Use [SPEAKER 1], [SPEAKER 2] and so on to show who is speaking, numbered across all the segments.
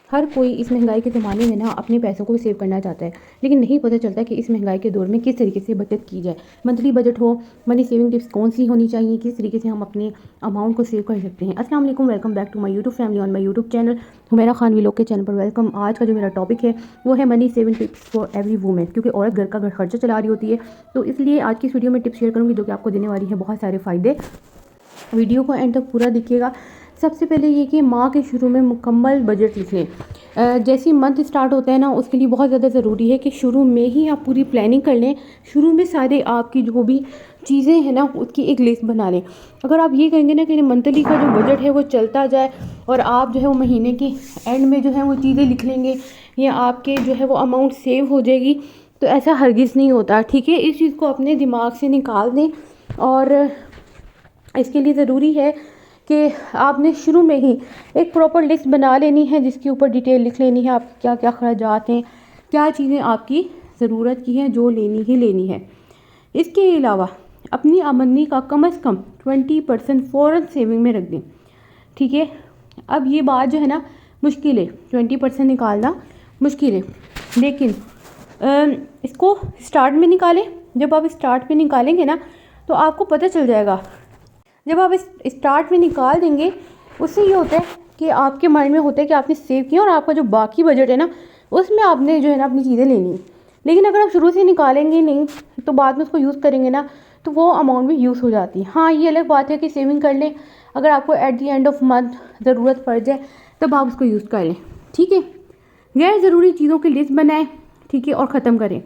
[SPEAKER 1] हर कोई इस महंगाई के ज़माने में ना अपने पैसों को सेव करना चाहता है, लेकिन नहीं पता चलता कि इस महंगाई के दौर में किस तरीके से बचत की जाए। मंथली बजट हो, मनी सेविंग टिप्स कौन सी होनी चाहिए, किस तरीके से हम अपने अमाउंट को सेव कर सकते हैं। अस्सलाम वालेकुम, welcome back to my YouTube family on my YouTube channel Humaira Khan vlog के चैनल पर वेलकम। आज का जो मेरा टॉपिक है वो है money saving tips for every women, क्योंकि औरत घर का खर्चा चला रही होती है, तो इसलिए आज की इस वीडियो में टिप्स शेयर करूँगी जो कि आपको देने वाली है बहुत सारे फ़ायदे। वीडियो को एंड तक पूरा देखिएगा। सबसे पहले ये कि माह के शुरू में मुकम्मल बजट लिख लें। जैसे मंथ स्टार्ट होता है ना, उसके लिए बहुत ज़्यादा ज़रूरी है कि शुरू में ही आप पूरी प्लानिंग कर लें। शुरू में सारे आपकी जो भी चीज़ें हैं ना उसकी एक लिस्ट बना लें। अगर आप ये कहेंगे ना कि मंथली का जो बजट है वो चलता जाए और आप जो है वो महीने की एंड में जो है वो चीज़ें लिख लेंगे या आपके जो है वो अमाउंट सेव हो जाएगी, तो ऐसा हरगिज़ नहीं होता। ठीक है, इस चीज़ को अपने दिमाग से निकाल दें। और इसके लिए ज़रूरी है कि आपने शुरू में ही एक प्रॉपर लिस्ट बना लेनी है जिसके ऊपर डिटेल लिख लेनी है आप क्या क्या खर्चात हैं, क्या चीज़ें आपकी ज़रूरत की हैं जो लेनी ही लेनी है। इसके अलावा अपनी आमदनी का कम से कम 20% फ़ौरन सेविंग में रख दें। ठीक है, अब ये बात जो है ना मुश्किल है, 20% निकालना मुश्किल है, लेकिन इसको स्टार्ट में निकालें। जब आप स्टार्ट में निकालेंगे ना तो आपको पता चल जाएगा। जब आप इस स्टार्ट में निकाल देंगे उससे ये होता है कि आपके माइंड में होता है कि आपने सेव किया और आपका जो बाकी बजट है ना उसमें आपने जो है ना अपनी चीज़ें लेनी है। लेकिन अगर आप शुरू से निकालेंगे नहीं तो बाद में उसको यूज़ करेंगे ना तो वो अमाउंट भी यूज़ हो जाती है। हाँ, ये अलग बात है कि सेविंग कर लें, अगर आपको at the end of month ज़रूरत पड़ जाए तब आप उसको यूज़ कर लें। ठीक है, गैर ज़रूरी चीज़ों की लिस्ट बनाएं, ठीक है, और ख़त्म करें।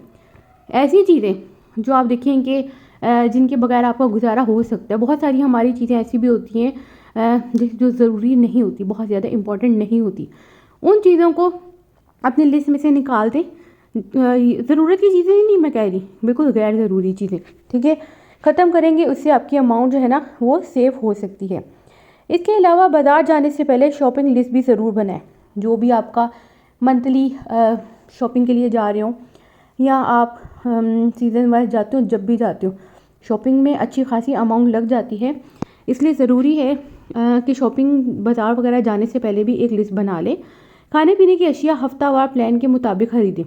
[SPEAKER 1] ऐसी चीज़ें जो आप देखें कि जिनके बगैर आपका गुजारा हो सकता है। बहुत सारी हमारी चीज़ें ऐसी भी होती हैं जो ज़रूरी नहीं होती, बहुत ज़्यादा इम्पोर्टेंट नहीं होती। उन चीज़ों को अपनी लिस्ट में से निकाल दें। ज़रूरत की चीज़ें नहीं मैं कह रही, बिल्कुल गैर ज़रूरी चीज़ें, ठीक है, ख़त्म करेंगे। उससे आपकी अमाउंट जो है ना वो सेव हो सकती है। इसके अलावा बाज़ार जाने से पहले शॉपिंग लिस्ट भी ज़रूर बनाएं। जो भी आपका मंथली शॉपिंग के लिए जा रहे हो या आप सीज़न वाइज जाते हो, जब भी जाते हो शॉपिंग में अच्छी खासी अमाउंट लग जाती है। इसलिए ज़रूरी है कि शॉपिंग बाज़ार वगैरह जाने से पहले भी एक लिस्ट बना लें। खाने पीने की अशिया हफ्तावार प्लान के मुताबिक ख़रीदें,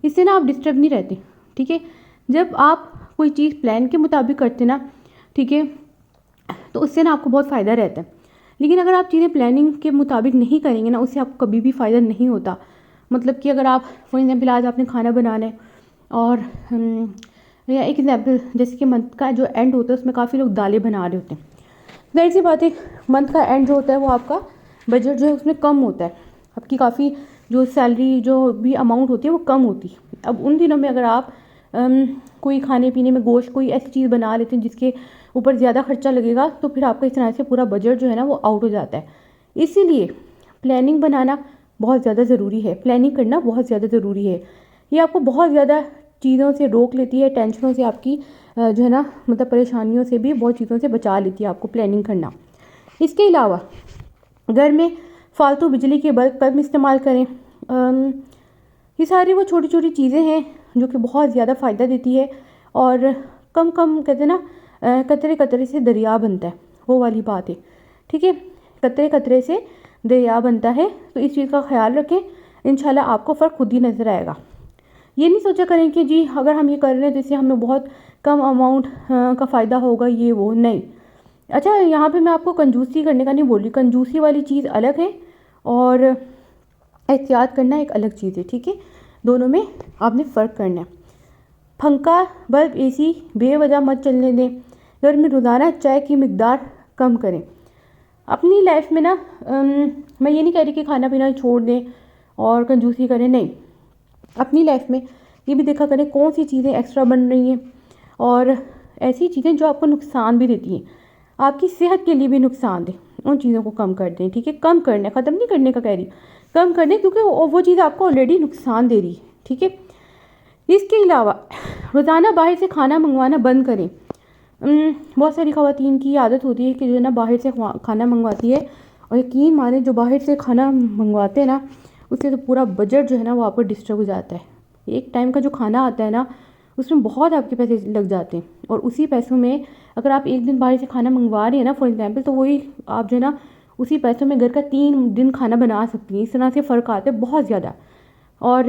[SPEAKER 1] इससे ना आप डिस्टर्ब नहीं रहते। ठीक है, जब आप कोई चीज़ प्लान के मुताबिक करते ना, ठीक है, तो उससे ना आपको बहुत फ़ायदा रहता है। लेकिन अगर आप चीज़ें प्लानिंग के मुताबिक नहीं करेंगे ना उससे आपको कभी भी फ़ायदा नहीं होता। मतलब कि अगर आप फॉर एग्जाम्पल आज आपने खाना बनाना है और या एक एग्जाम्पल जैसे कि मंथ का जो एंड होता है उसमें काफ़ी लोग दालें बना रहे होते हैं। जाहिर सी बात है मंथ का एंड जो होता है वो आपका बजट जो है उसमें कम होता है, आपकी काफ़ी जो सैलरी जो भी अमाउंट होती है वो कम होती है। अब उन दिनों में अगर आप कोई खाने पीने में गोश्त कोई ऐसी चीज़ बना लेते हैं जिसके ऊपर ज़्यादा खर्चा लगेगा तो फिर आपका इस तरह से पूरा बजट जो है ना वो आउट हो जाता है। इसीलिए प्लानिंग बनाना बहुत ज़्यादा ज़रूरी है, प्लानिंग करना बहुत ज़्यादा ज़रूरी है। ये आपको बहुत ज़्यादा चीज़ों से रोक लेती है, टेंशनों से आपकी जो है ना मतलब परेशानियों से भी बहुत चीज़ों से बचा लेती है आपको प्लानिंग करना। इसके अलावा घर में फालतू बिजली के बल्ब कम इस्तेमाल करें। ये सारी वो छोटी छोटी चीज़ें हैं जो कि बहुत ज़्यादा फ़ायदा देती है। और कम कम कहते हैं ना कतरे कतरे से दरिया बनता है, वो वाली बात है। ठीक है, कतरे कतरे से दरिया बनता है, तो इस चीज़ का ख्याल रखें। इंशाल्लाह आपको फ़र्क खुद ही नज़र आएगा। ये नहीं सोचा करें कि जी अगर हम ये कर रहे हैं तो इससे हमें बहुत कम अमाउंट का फ़ायदा होगा, ये वो नहीं। अच्छा, यहाँ पे मैं आपको कंजूसी करने का नहीं बोल रही, कंजूसी वाली चीज़ अलग है और एहतियात करना एक अलग चीज़ है। ठीक है, दोनों में आपने फ़र्क करना है। पंखा बल्ब एसी बेवजह मत चलने दें। घर में रोज़ाना चाय की मिकदार कम करें। अपनी लाइफ में ना मैं ये नहीं कह रही कि खाना पीना छोड़ दें और कंजूसी करें, नहीं। अपनी लाइफ में ये भी देखा करें कौन सी चीज़ें एक्स्ट्रा बन रही हैं और ऐसी चीज़ें जो आपको नुकसान भी देती हैं, आपकी सेहत के लिए भी नुकसान दें, उन चीज़ों को कम कर दें। ठीक है, कम करना, ख़त्म नहीं करने का कह रही, कम कर दें, क्योंकि वो चीज़ आपको ऑलरेडी नुकसान दे रही है। ठीक है, इसके अलावा रोज़ाना बाहर से खाना मंगवाना बंद करें। बहुत सारी ख़वातीन की आदत होती है कि जो है ना बाहर से खाना मंगवाती है, और यकीन माने जो बाहर से खाना मंगवाते हैं ना उससे तो पूरा बजट जो है ना वो आपको डिस्टर्ब हो जाता है। एक टाइम का जो खाना आता है ना उसमें बहुत आपके पैसे लग जाते हैं, और उसी पैसों में अगर आप एक दिन बाहर से खाना मंगवा रहे हैं ना फॉर एग्जांपल, तो वही आप जो है ना उसी पैसों में घर का 3 दिन खाना बना सकती हैं। इस तरह से फ़र्क आता है बहुत ज़्यादा। और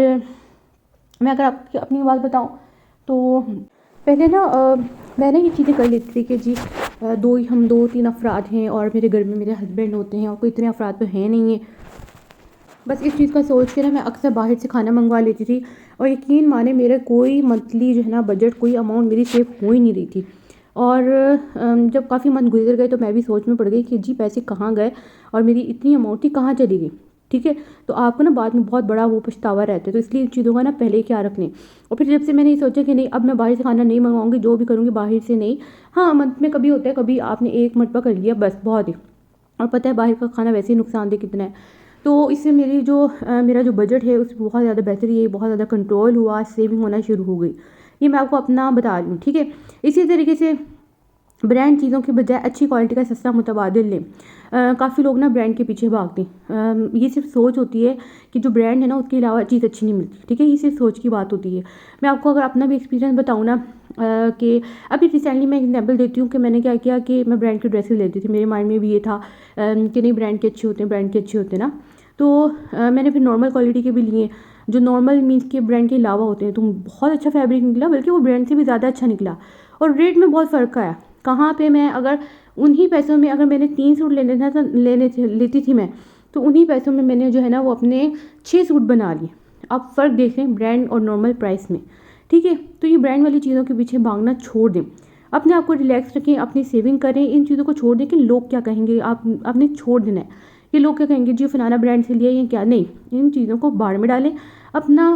[SPEAKER 1] मैं अगर आपकी अपनी बात बताऊँ तो पहले ना मैंने ये चीज़ें कर लेती थी कि जी हम 2-3 अफराद हैं और मेरे घर में मेरे हस्बैंड होते हैं और कोई इतने अफराद तो हैं नहीं है। बस इस चीज़ का सोच के ना मैं अक्सर बाहर से खाना मंगवा लेती थी और यकीन माने मेरा कोई मंथली जो है ना बजट, कोई अमाउंट मेरी सेव हो ही नहीं रही थी। और जब काफ़ी मंथ गुजर गए तो मैं भी सोच में पड़ गई कि जी पैसे कहाँ गए और मेरी इतनी अमाउंट थी कहाँ चली गई। ठीक है, तो आपको ना बाद में बहुत बड़ा वो पछतावा रहता है, तो इसलिए इन चीज़ों का ना पहले क्या रख लें। और फिर जब से मैंने ये सोचा कि नहीं, अब मैं बाहर से खाना नहीं मंगवाऊंगी, जो भी करूँगी बाहर से नहीं। हाँ, मंथ में कभी होता है, कभी आपने एक मरतबा कर लिया बस बहुत ही, और पता है बाहर का खाना वैसे ही नुकसानदेह कितना है। तो इससे मेरा जो बजट है उस बहुत ज़्यादा बेहतरी है, बहुत ज़्यादा कंट्रोल हुआ, सेविंग होना शुरू हो गई। ये मैं आपको अपना बता रही हूँ, ठीक है। इसी तरीके से ब्रांड चीज़ों के बजाय अच्छी क्वालिटी का सस्ता मुतबादिल लें। काफ़ी लोग ना ब्रांड के पीछे भागते हैं। ये सिर्फ सोच होती है कि जो ब्रांड है ना उसके अलावा चीज़ अच्छी नहीं मिलती, ठीक है। ये सिर्फ सोच की बात होती है। मैं आपको अगर अपना भी एक्सपीरियंस बताऊँ ना, कि अभी रिसेंटली मैं एग्जाम्पल देती हूँ कि मैंने क्या किया कि मैं ब्रांड की ड्रेसेस लेती थी। मेरे माइंड में भी ये था कि नहीं, ब्रांड के अच्छे होते हैं, ब्रांड के अच्छे होते हैं ना। तो मैंने फिर नॉर्मल क्वालिटी के भी लिए, जो नॉर्मल मीन्स के ब्रांड के अलावा होते हैं। तो बहुत अच्छा फैब्रिक निकला, बल्कि वो ब्रांड से भी ज़्यादा अच्छा निकला और रेट में बहुत फ़र्क आया। कहाँ पे मैं अगर उन्हीं पैसों में अगर मैंने 3 सूट लेती थी मैं, तो उन्हीं पैसों में मैंने जो है ना वो अपने 6 सूट बना लिए। आप फ़र्क देखें ब्रांड और नॉर्मल प्राइस में, ठीक है। तो ये ब्रांड वाली चीज़ों के पीछे भागना छोड़ दें, अपने आप को रिलैक्स रखें, अपनी सेविंग करें, इन चीज़ों को छोड़ दें कि लोग क्या कहेंगे। आपने छोड़ देना है कि लोग क्या कहेंगे, जी फलाना ब्रांड से लिया या क्या। नहीं, इन चीज़ों को बाढ़ में डालें। अपना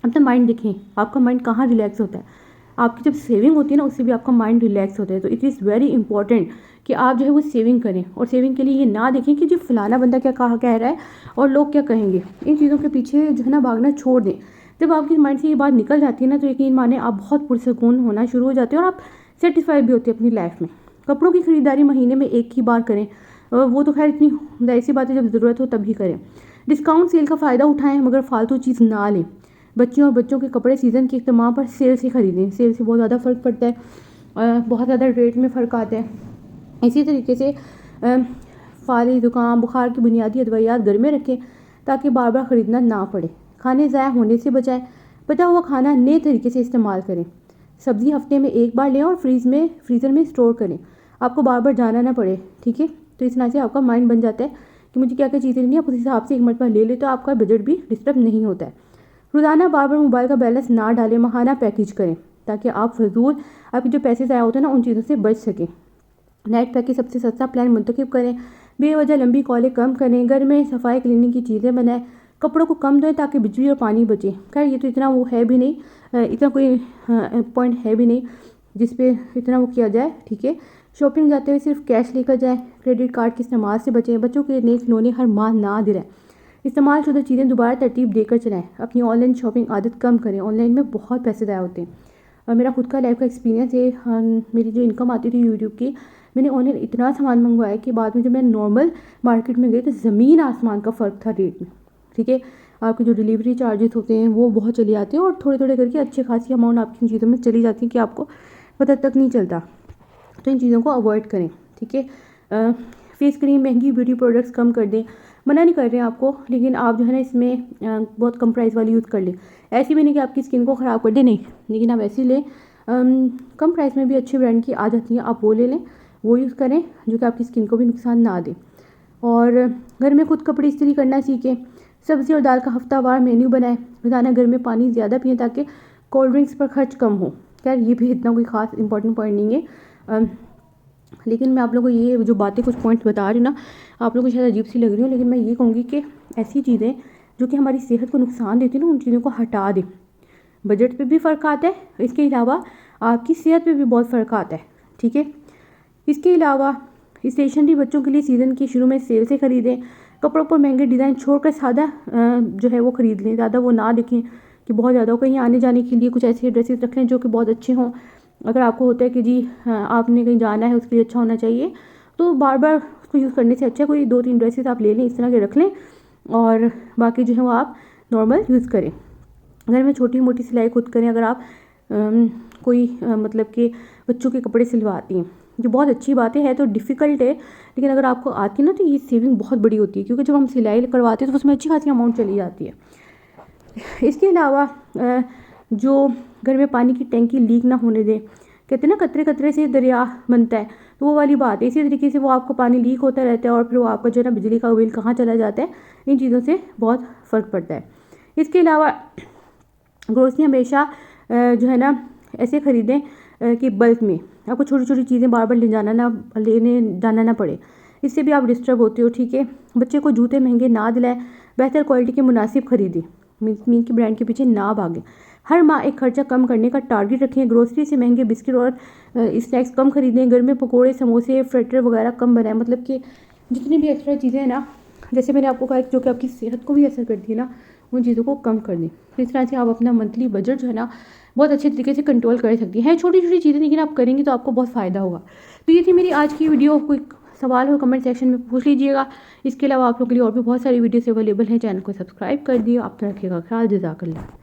[SPEAKER 1] अपना माइंड देखें, आपका माइंड कहाँ रिलैक्स होता है। आपकी जब सेविंग होती है ना, उससे भी आपका माइंड रिलैक्स होता है। तो इट इज़ वेरी इंपॉर्टेंट कि आप जो है वो सेविंग करें, और सेविंग के लिए ये ना देखें कि जी फलाना बंदा क्या कह रहा है और लोग क्या कहेंगे। इन चीज़ों के पीछे जो है ना भागना छोड़ दें। जब आपके माइंड से ये बात निकल जाती है ना, तो यकीन माने आप बहुत पुरसकून होना शुरू हो जाते हैं और आप सेटिस्फाई भी होते हैं अपनी लाइफ में। कपड़ों की ख़रीदारी महीने में एक ही बार करें, वो तो खैर इतनी ऐसी बात है जब ज़रूरत हो तभी करें। डिस्काउंट सेल का फ़ायदा उठाएं, मगर फालतू चीज़ ना लें। बच्चों के कपड़े सीज़न के इख्तिताम पर सेल से ख़रीदें। सेल से बहुत ज़्यादा फ़र्क पड़ता है, बहुत ज़्यादा रेट में फ़र्क आता है। इसी तरीके से फाली, ज़ुकाम, बुखार की बुनियादी अदवायात घर में रखें ताकि बार बार ख़रीदना ना पड़े। खाने ज़ाया होने से बचाएं, बचा हुआ खाना नए तरीके से इस्तेमाल करें। सब्ज़ी हफ्ते में एक बार लें और फ्रीज़र में स्टोर करें, आपको बार बार जाना ना पड़े, ठीक है। तो इस तरह से आपका माइंड बन जाता है कि मुझे क्या क्या चीज़ें लेनी है, आप उस हिसाब से एक मरतबा ले ले, तो आपका बजट भी डिस्टर्ब नहीं होता है। रोज़ाना बार बार मोबाइल का बैलेंस ना डालें, माहाना पैकेज करें ताकि आप फजूल आपके जो पैसे ज़ाया होते हैं ना उन चीज़ों से बच सकें। नेट पैक के सबसे सस्ता प्लान मुंतखब करें, बेवजह लंबी कॉलें कम करें, घर में सफाई क्लीनिंग की चीज़ें बनाएं, कपड़ों को कम धोएं ताकि बिजली और पानी बचे। खैर ये तो इतना वो है भी नहीं, इतना कोई पॉइंट है भी नहीं जिस पे इतना वो किया जाए, ठीक है। शॉपिंग जाते हुए सिर्फ कैश लेकर जाएं, क्रेडिट कार्ड के इस्तेमाल से बचें, बच्चों के नए खिलौने हर माह ना दिलाएं, इस्तेमाल शुदा चीज़ें दोबारा तरतीब देकर चलाएं, अपनी ऑनलाइन शॉपिंग आदत कम करें। ऑनलाइन में बहुत पैसे ज़ाया होते हैं। और मेरा खुद का लाइफ का एक्सपीरियंस है, मेरी जो इनकम आती थी यूट्यूब की, मैंने ऑनलाइन इतना सामान मंगवाया कि बाद में जब मैं नॉर्मल मार्केट में गई तो ज़मीन आसमान का फ़र्क था रेट में, ठीक है। आपके जो डिलीवरी चार्जेस होते हैं वो बहुत चले जाते हैं और थोड़े थोड़े करके अच्छी खासी अमाउंट आपकी इन चीज़ों में चली जाती है कि आपको पता तक नहीं चलता। तो इन चीज़ों को अवॉइड करें, ठीक है। फेस क्रीम, महंगी ब्यूटी प्रोडक्ट्स कम कर दें। मना नहीं कर रहे हैं आपको, लेकिन आप जो है ना इसमें बहुत कम प्राइस वाली यूज़ कर लें। ऐसी भी नहीं कि आपकी स्किन को ख़राब कर दे, नहीं, लेकिन आप ऐसी लें कम प्राइस में भी अच्छे ब्रांड की आ जाती हैं, आप वो ले लें, वो यूज़ करें जो कि आपकी स्किन को भी नुकसान ना दे। और घर में खुद कपड़े इस्त्री करना सीखें। सब्ज़ी और दाल का हफ्तावार मेन्यू बनाएं। रोज़ाना घर में पानी ज़्यादा पिएं ताकि कोल्ड ड्रिंक्स पर खर्च कम हो। खैर ये भी इतना कोई ख़ास इंपॉर्टेंट पॉइंट नहीं है, लेकिन मैं आप लोगों को ये जो बातें कुछ पॉइंट्स बता रही हूँ ना, आप लोगों को शायद अजीब सी लग रही हूँ, लेकिन मैं ये कहूँगी कि ऐसी चीज़ें जो कि हमारी सेहत को नुकसान देती हैं ना, उन चीज़ों को हटा दें। बजट पे भी फ़र्क आता है, इसके अलावा आपकी सेहत पे भी बहुत फ़र्क आता है, ठीक है। इसके अलावा स्टेशनरी बच्चों के लिए सीज़न के शुरू में सेल से ख़रीदें। कपड़ों पर महंगे डिज़ाइन छोड़कर सादा जो है वो ख़रीद लें। ज़्यादा वो ना देखें कि बहुत ज़्यादा हो। कहीं आने जाने के लिए कुछ ऐसे ड्रेसेस रख लें जो कि बहुत अच्छे हों। अगर आपको होता है कि जी आपने कहीं जाना है, उसके लिए अच्छा होना चाहिए, तो बार बार उसको यूज़ करने से अच्छा कोई 2-3 ड्रेसेस आप ले लें, इस तरह के रख लें, और बाकी जो है वो आप नॉर्मल यूज़ करें। घर में छोटी मोटी सिलाई खुद करें। अगर आप कोई मतलब कि बच्चों के कपड़े सिलवाती हैं जो बहुत अच्छी बात है तो डिफ़िकल्ट है, लेकिन अगर आपको आती है ना तो ये सेविंग बहुत बड़ी होती है, क्योंकि जब हम सिलाई करवाते हैं तो उसमें अच्छी खासी अमाउंट चली जाती है। इसके अलावा जो घर में पानी की टैंकी लीक ना होने दें, कहते हैं ना कतरे कतरे से दरिया बनता है, तो वो वाली बात है। इसी तरीके से वो आपको पानी लीक होता रहता है और फिर वो आपका जो है ना बिजली का बिल कहाँ चला जाता है, इन चीज़ों से बहुत फ़र्क पड़ता है। इसके अलावा ग्रोसरी हमेशा जो है ना ऐसे ख़रीदें कि बल्क में आपको छोटी छोटी चीज़ें बार बार लेने जाना ना पड़े, इससे भी आप डिस्टर्ब होते हो। ठीक है, बच्चे को जूते महंगे ना दिलाएं, बेहतर क्वालिटी के मुनासिब खरीदें, मीन की ब्रांड के पीछे ना भागें। हर माह एक खर्चा कम करने का टारगेट रखें, ग्रोसरी से महंगे बिस्किट और स्नैक्स कम खरीदें, घर में पकोड़े समोसे फ्रिटर वगैरह कम बनाएं। मतलब कि जितनी भी एक्स्ट्रा चीज़ें हैं ना, जैसे मैंने आपको कहा जो कि आपकी सेहत को भी असर करती है ना, उन चीज़ों को कम कर दें। इस तरह से आप अपना मंथली बजट जो है ना बहुत अच्छे तरीके से कंट्रोल कर सकती हैं। छोटी छोटी चीज़ें, लेकिन आप करेंगे तो आपको बहुत फ़ायदा होगा। तो ये थी मेरी आज की वीडियो। कोई सवाल हो कमेंट सेक्शन में पूछ लीजिएगा। इसके अलावा आप लोगों के लिए और भी बहुत सारी वीडियोस अवेलेबल हैं। चैनल को सब्सक्राइब कर दिए। आप रखिएगा ख्याल। जज़ाकल्लाह।